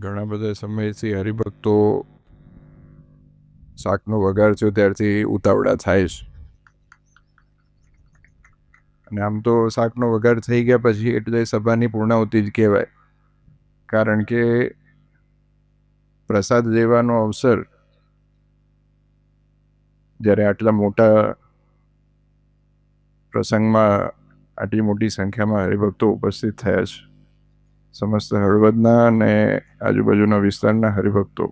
ઘણા બધા સમયથી હરિભક્તો શાકનો વઘાર થયો ત્યારથી ઉતાવળા થાય છે. અને આમ તો શાકનો વઘાર થઈ ગયા પછી એટલે સભાની પૂર્ણાહુતિ જ કહેવાય, કારણ કે પ્રસાદ લેવાનો અવસર જ્યારે આટલા મોટા પ્રસંગમાં આટલી મોટી સંખ્યામાં હરિભક્તો ઉપસ્થિત થયા છે, સમસ્ત હળવદના અને આજુબાજુના વિસ્તારના હરિભક્તો.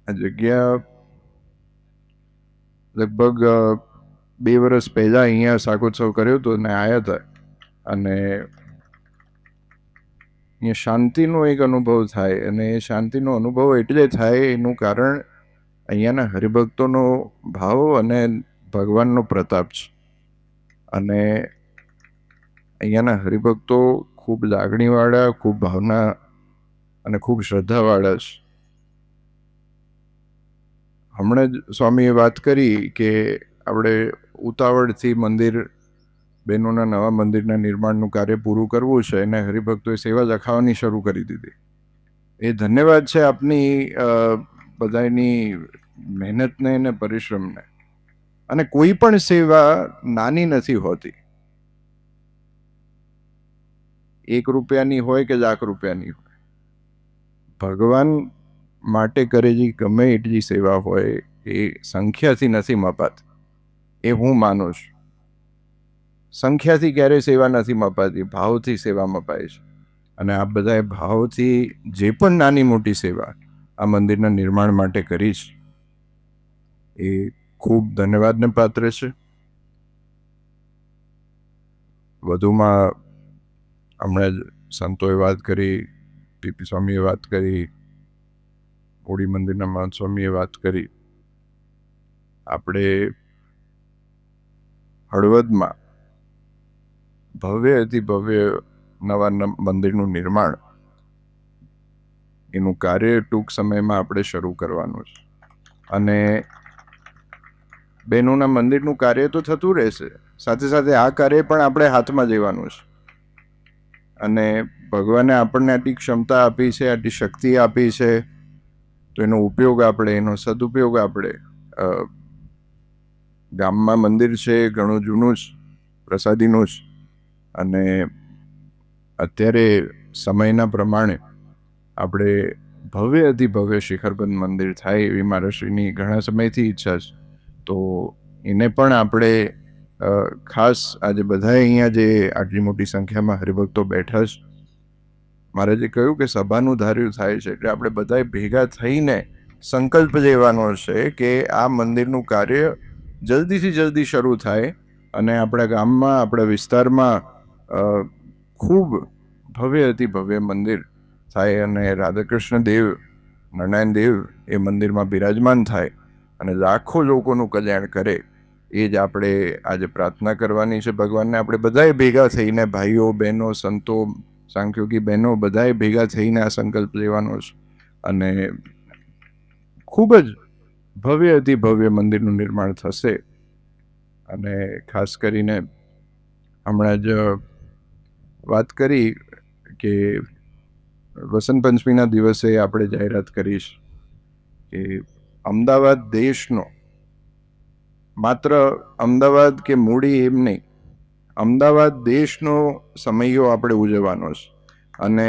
આ જગ્યા લગભગ 2 વર્ષ પહેલા અહીંયા શાકોત્સવ કર્યો હતો અને આવ્યા હતા, અને અહીંયા શાંતિનો એક અનુભવ થાય. અને એ શાંતિનો અનુભવ એટલે થાય એનું કારણ અહીંયાના હરિભક્તોનો ભાવ અને ભગવાનનો પ્રતાપ છે. અને અહીંયાના હરિભક્તો ખૂબ લાગણીવાળા, ખૂબ ભાવના અને ખૂબ શ્રદ્ધાવાળા છે. હમણાં જ સ્વામીએ વાત કરી કે આપણે ઉતાવળથી બહેનોના નવા મંદિરના નિર્માણનું કાર્ય પૂરું કરવું છે, અને હરિભક્તોએ સેવા લખાવવાની શરૂ કરી દીધી. એ ધન્યવાદ છે આપની બધાની મહેનતને અને પરિશ્રમને. અને કોઈ પણ સેવા નાની નથી હોતી. 1 રૂપિયાની હોય કે લાખ રૂપિયાની હોય, ભગવાન માટે કરેલી ગમે એટલી સેવા હોય એ સંખ્યાથી નથી મપાતી, એ હું માનું છું. સંખ્યાથી ક્યારેય સેવા નથી મપાતી, ભાવથી સેવા મપાય છે. અને આ બધાએ ભાવથી જે પણ નાની મોટી સેવા આ મંદિરના નિર્માણ માટે કરી છે, એ ખૂબ ધન્યવાદને પાત્ર છે. વધુમાં હમણાં જ સંતોએ વાત કરી, પીપી સ્વામીએ વાત કરી, મૂડી મંદિરના મહંત સ્વામીએ વાત કરી. આપણે હળવદમાં ભવ્ય અતિ ભવ્ય નવા મંદિરનું નિર્માણ, એનું કાર્ય ટૂંક સમયમાં આપણે શરૂ કરવાનું છે. અને બહેનોના મંદિરનું કાર્ય તો થતું રહેશે, સાથે સાથે આ કાર્ય પણ આપણે હાથમાં લેવાનું છે. અને ભગવાને આપણને આટલી ક્ષમતા આપી છે, આટલી શક્તિ આપી છે, તો એનો ઉપયોગ આપણે, એનો સદુપયોગ આપણે. ગામમાં મંદિર છે, ઘણું જૂનું છે, પ્રસાદીનું છે. અને અત્યારે સમયના પ્રમાણે આપણે ભવ્ય અતિ ભવ્ય શિખરબંધ મંદિર થાય એવી મહારાષ્ટ્રની ઘણા સમયથી ઈચ્છા છે. તો એને પણ આપણે ખાસ આજે બધા અહીંયા જે આટલી મોટી સંખ્યામાં હરિભક્તો બેઠા છે, મહારાજે કહ્યું કે સભાનું ધાર્યું થાય છે, એટલે આપણે બધાએ ભેગા થઈને સંકલ્પ લેવાનો છે કે આ મંદિરનું કાર્ય જલ્દીથી જલ્દી શરૂ થાય અને આપણા ગામમાં, આપણા વિસ્તારમાં ખૂબ ભવ્ય અતિ ભવ્ય મંદિર થાય, અને રાધાકૃષ્ણ દેવ, નારાયણ દેવ એ મંદિરમાં બિરાજમાન થાય અને લાખો લોકોનું કલ્યાણ કરે. એ જ આપણે આજે પ્રાર્થના કરવાની છે ભગવાનને. આપણે બધાએ ભેગા થઈને, ભાઈઓ, બહેનો, સંતો, સાંખ્યોગી બહેનો, બધાએ ભેગા થઈને આ સંકલ્પ લેવાનો છે. અને ખૂબ જ ભવ્ય અતિ ભવ્ય મંદિરનું નિર્માણ થશે. અને ખાસ કરીને હમણાં જ વાત કરી કે વસંત પંચમીના દિવસે આપણે જાહેરાત કરીશ કે અમદાવાદ દેશનો, માત્ર અમદાવાદ કે મૂડી એમ નહીં, અમદાવાદ દેશનો સમયો આપણે ઉજવવાનો છે. અને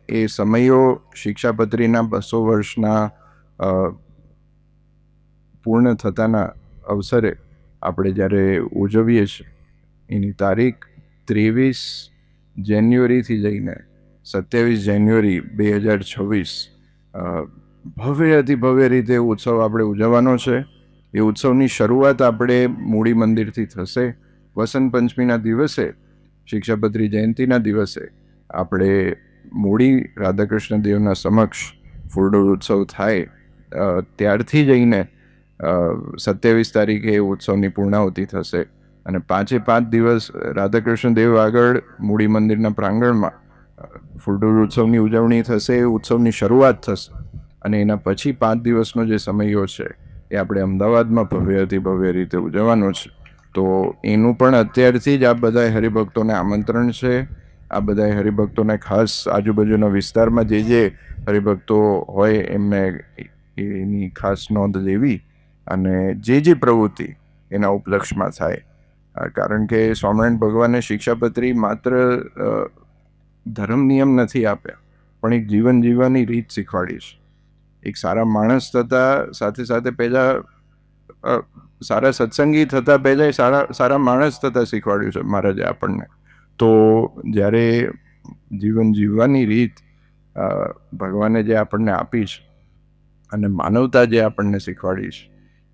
એ સમયો શિક્ષાપત્રીના 200 વર્ષના પૂર્ણ થતાના અવસરે આપણે જ્યારે ઉજવીએ છીએ, એની તારીખ 23 જાન્યુઆરીથી લઈને 27 જાન્યુઆરી 2026 ભવ્ય અતિ ભવ્ય રીતે ઉત્સવ આપણે ઉજવવાનો છે. એ ઉત્સવની શરૂઆત આપણે મૂડી મંદિરથી થશે. વસંત પંચમીના દિવસે, શિક્ષાપત્રી જયંતિના દિવસે આપણે મૂડી રાધાકૃષ્ણ દેવના સમક્ષ ફૂલડોળ ઉત્સવ થાય, ત્યારથી જઈને 27 તારીખે એ ઉત્સવની પૂર્ણાહુતિ થશે. અને 5 દિવસ રાધાકૃષ્ણ દેવ આગળ મૂડી મંદિરના પ્રાંગણમાં ફૂલડોળ ઉત્સવની ઉજવણી થશે, ઉત્સવની શરૂઆત થશે. અને એના પછી 5 દિવસનો જે સમયો છે એ આપણે અમદાવાદમાં ભવ્યથી ભવ્ય રીતે ઉજવવાનો છે. તો એનું પણ અત્યારથી જ આ બધા હરિભક્તોને આમંત્રણ છે આ બધા હરિભક્તોને ખાસ આજુબાજુના વિસ્તારમાં જે હરિભક્તો હોય એમને એની ખાસ નોંધ લેવી અને જે પ્રવૃત્તિ એના ઉપલક્ષમાં થાય. કારણ કે સ્વામિનારાયણ ભગવાને શિક્ષાપત્રી માત્ર ધર્મ નિયમ નથી આપ્યા, પણ એક જીવન જીવવાની રીત શીખવાડી છે. એક સારા માણસ થતા સાથે સાથે પહેલા સારા સત્સંગી થતા પહેલા સારા માણસ થતા શીખવાડ્યું છે મહારાજે આપણને. તો જ્યારે જીવન જીવવાની રીત ભગવાને જે આપણને આપી છે અને માનવતા જે આપણને શીખવાડી છે,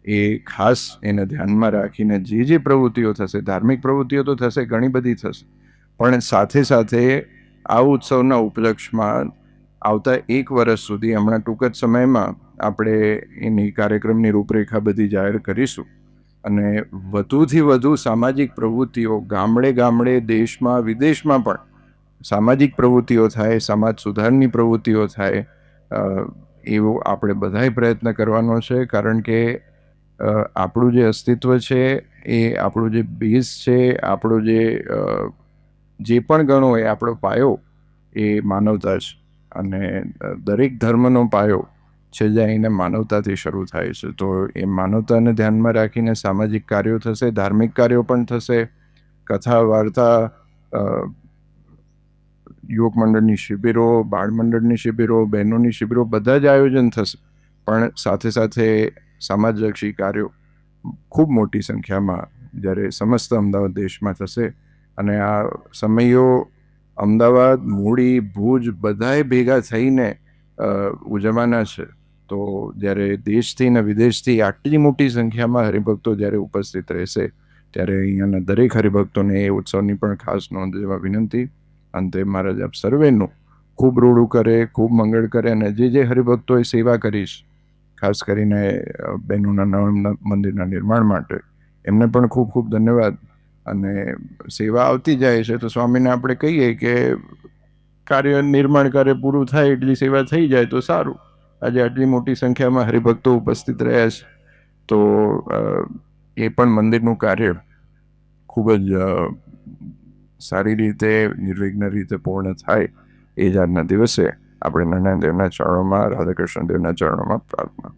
એ ખાસ એને ધ્યાનમાં રાખીને જે પ્રવૃત્તિઓ થશે, ધાર્મિક પ્રવૃત્તિઓ તો થશે, ઘણી બધી થશે, પણ સાથે સાથે આ ઉત્સવના ઉપલક્ષમાં આવતા 1 વર્ષ સુધી, હમણાં ટૂંક જ સમયમાં આપણે એની કાર્યક્રમની રૂપરેખા બધી જાહેર કરીશું. અને વધુથી વધુ સામાજિક પ્રવૃત્તિઓ ગામડે દેશમાં વિદેશમાં પણ સામાજિક પ્રવૃત્તિઓ થાય, સમાજ સુધારની પ્રવૃત્તિઓ થાય, એવો આપણે બધાય પ્રયત્ન કરવાનો છે. કારણ કે આપણું જે અસ્તિત્વ છે, એ આપણું જે બેઝ છે, આપણો જે પણ ગણો એ આપણો પાયો એ માનવતા છે. અને દરેક ધર્મનો પાયો છે જઈને માનવતાથી શરૂ થાય છે. તો એ માનવતાને ધ્યાનમાં રાખીને સામાજિક કાર્યો થશે, ધાર્મિક કાર્યો પણ થશે, કથા વાર્તા, યુવક મંડળની શિબિરો, બાળ મંડળની શિબિરો, બહેનોની શિબિરો, બધા જ આયોજન થશે. પણ સાથે સાથે સમાજલક્ષી કાર્યો ખૂબ મોટી સંખ્યામાં જ્યારે સમસ્ત અમદાવાદ દેશમાં થશે. અને આ સમયો અમદાવાદ, મૂળી, ભુજ બધાએ ભેગા થઈને ઉજવવાના છે. તો જ્યારે દેશથી ને વિદેશથી આટલી મોટી સંખ્યામાં હરિભક્તો જ્યારે ઉપસ્થિત રહેશે, ત્યારે અહીંયાના દરેક હરિભક્તોને એ ઉત્સવની પણ ખાસ નોંધ લેવા વિનંતી. અંતે મહારાજ આપ સર્વેનું ખૂબ રૂડું કરે, ખૂબ મંગળ કરે. અને જે હરિભક્તોએ સેવા કરીશ, ખાસ કરીને બહેનોના નવા મંદિરના નિર્માણ માટે, એમને પણ ખૂબ ખૂબ ધન્યવાદ. અને સેવા આવતી જાય છે તો સ્વામીને આપણે કહીએ કે નિર્માણ કાર્ય પૂરું થાય એટલી સેવા થઈ જાય તો સારું. આજે આટલી મોટી સંખ્યામાં હરિભક્તો ઉપસ્થિત રહ્યા છે, તો એ પણ મંદિરનું કાર્ય ખૂબ જ સારી રીતે, નિર્વિઘ્ન રીતે પૂર્ણ થાય, એ જ આજના દિવસે આપણે નારાયણ દેવના ચરણોમાં, રાધાકૃષ્ણ દેવના ચરણોમાં પ્રાર્થના.